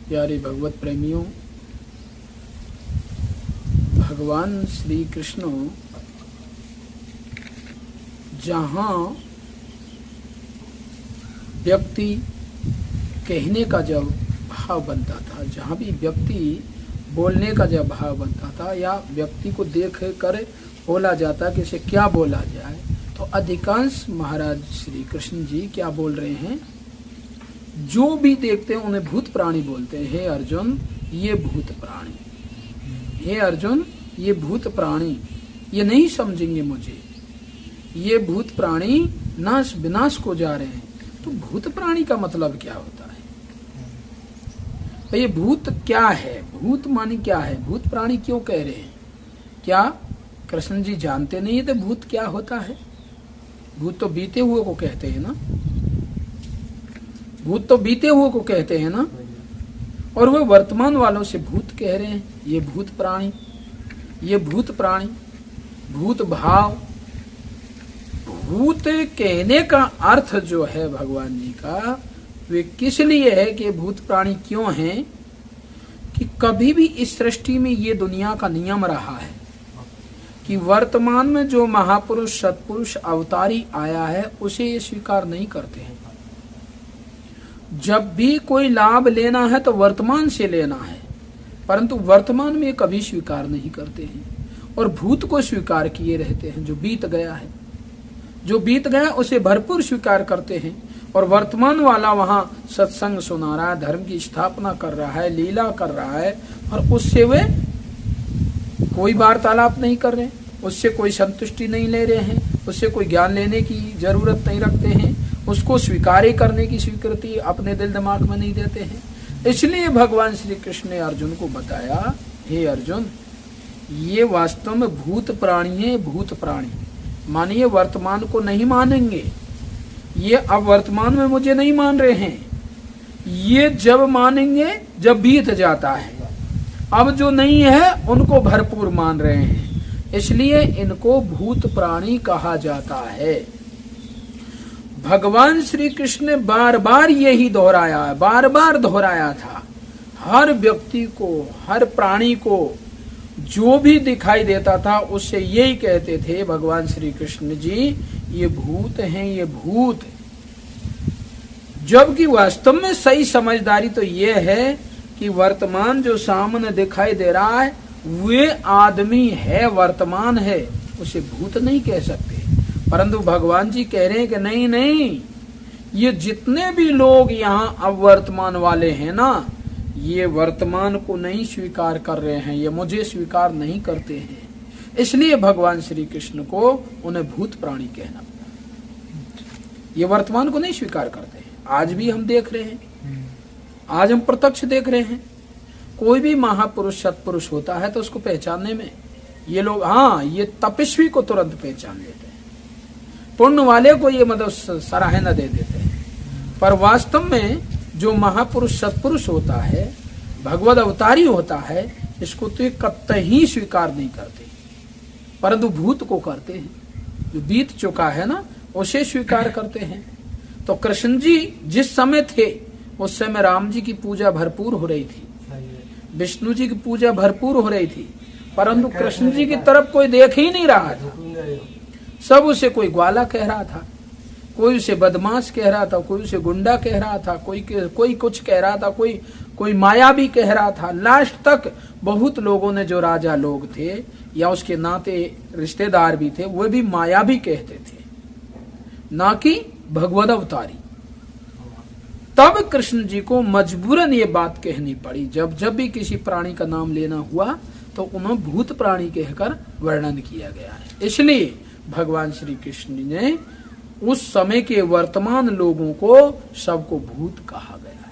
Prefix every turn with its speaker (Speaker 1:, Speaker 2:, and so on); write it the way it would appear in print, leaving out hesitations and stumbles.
Speaker 1: प्यारे भगवत प्रेमियों, भगवान श्री कृष्ण जहाँ व्यक्ति कहने का जब भाव बनता था, जहाँ भी व्यक्ति बोलने का जब भाव बनता था या व्यक्ति को देख कर बोला जाता कि इसे क्या बोला जाए, तो अधिकांश महाराज श्री कृष्ण जी क्या बोल रहे हैं, जो भी देखते हैं उन्हें भूत प्राणी बोलते हैं। हे अर्जुन, ये भूत प्राणी, हे अर्जुन ये भूत प्राणी, ये नहीं समझेंगे मुझे, ये भूत प्राणी नाश विनाश को जा रहे हैं। तो भूत प्राणी का मतलब क्या होता है? तो ये भूत क्या है? भूत मानी क्या है? भूत प्राणी क्यों कह रहे हैं? क्या कृष्ण जी जानते नहीं थे भूत क्या होता है? भूत तो बीते हुए को कहते हैं ना, भूत तो बीते हुए को कहते हैं ना, और वो वर्तमान वालों से भूत कह रहे हैं। ये भूत प्राणी, ये भूत प्राणी, भूत भाव। भूत कहने का अर्थ जो है भगवान जी का, वे किस लिए है कि भूत प्राणी क्यों हैं? कि कभी भी इस सृष्टि में ये दुनिया का नियम रहा है कि वर्तमान में जो महापुरुष सत्पुरुष अवतारी आया है उसे ये स्वीकार नहीं करते हैं। जब भी कोई लाभ लेना है तो वर्तमान से लेना है, परंतु वर्तमान में कभी स्वीकार नहीं करते हैं और भूत को स्वीकार किए रहते हैं। जो बीत गया है, जो बीत गया उसे भरपूर स्वीकार करते हैं, और वर्तमान वाला वहां सत्संग सुना रहा है, धर्म की स्थापना कर रहा है, लीला कर रहा है, और उससे वे कोई वार्तालाप नहीं कर रहे, उससे कोई संतुष्टि नहीं ले रहे हैं, उससे कोई ज्ञान लेने की जरूरत नहीं रखते हैं, उसको स्वीकार करने की स्वीकृति अपने दिल दिमाग में नहीं देते हैं। इसलिए भगवान श्री कृष्ण ने अर्जुन को बताया, हे अर्जुन ये वास्तव में भूत प्राणी है। भूत प्राणी मानिए वर्तमान को नहीं मानेंगे, ये अब वर्तमान में मुझे नहीं मान रहे हैं, ये जब मानेंगे जब बीत जाता है। अब जो नहीं है उनको भरपूर मान रहे हैं, इसलिए इनको भूत प्राणी कहा जाता है। भगवान श्री कृष्ण ने बार बार यही दोहराया, बार बार दोहराया था। हर व्यक्ति को, हर प्राणी को जो भी दिखाई देता था उससे यही कहते थे भगवान श्री कृष्ण जी, ये भूत हैं, ये भूत। जबकि वास्तव में सही समझदारी तो ये है कि वर्तमान जो सामने दिखाई दे रहा है वे आदमी है, वर्तमान है, उसे भूत नहीं कह सकते। परंतु भगवान जी कह रहे हैं कि नहीं नहीं, ये जितने भी लोग यहाँ अब वर्तमान वाले हैं ना, ये वर्तमान को नहीं स्वीकार कर रहे हैं, ये मुझे स्वीकार नहीं करते हैं। इसलिए भगवान श्री कृष्ण को उन्हें भूत प्राणी कहना, ये वर्तमान को नहीं स्वीकार करते हैं। आज भी हम देख रहे हैं, आज हम प्रत्यक्ष देख रहे हैं, कोई भी महापुरुष सत्पुरुष होता है तो उसको पहचानने में ये लोग, हाँ ये तपस्वी को तुरंत पहचान लेते हैं, पुण्य वाले को ये मतलब सराहना दे देते हैं। पर वास्तव में जो महापुरुष सत्पुरुष होता है, भगवद अवतारी होता है, इसको तो ये कतई स्वीकार नहीं करते, परंतु भूत को करते हैं। जो बीत चुका है ना उसे स्वीकार करते हैं। तो कृष्ण जी जिस समय थे उस समय राम जी की पूजा भरपूर हो रही थी, विष्णु जी की पूजा भरपूर हो रही थी, परंतु कृष्ण जी की तरफ कोई देख ही नहीं रहा था। सब उसे कोई ग्वाला कह रहा था, कोई उसे बदमाश कह रहा था, कोई उसे गुंडा कह रहा था, कोई कुछ कह रहा था, कोई मायावी कह रहा था। लास्ट तक बहुत लोगों ने, जो राजा लोग थे या उसके नाते रिश्तेदार भी थे, वो भी मायावी कहते थे, ना कि भगवद अवतारी। तब कृष्ण जी को मजबूरन ये बात कहनी पड़ी। जब भी किसी प्राणी का नाम लेना हुआ तो उन्हें भूत प्राणी कहकर वर्णन किया गया है। इसलिए भगवान श्री कृष्ण ने उस समय के वर्तमान लोगों को सबको भूत कहा गया है।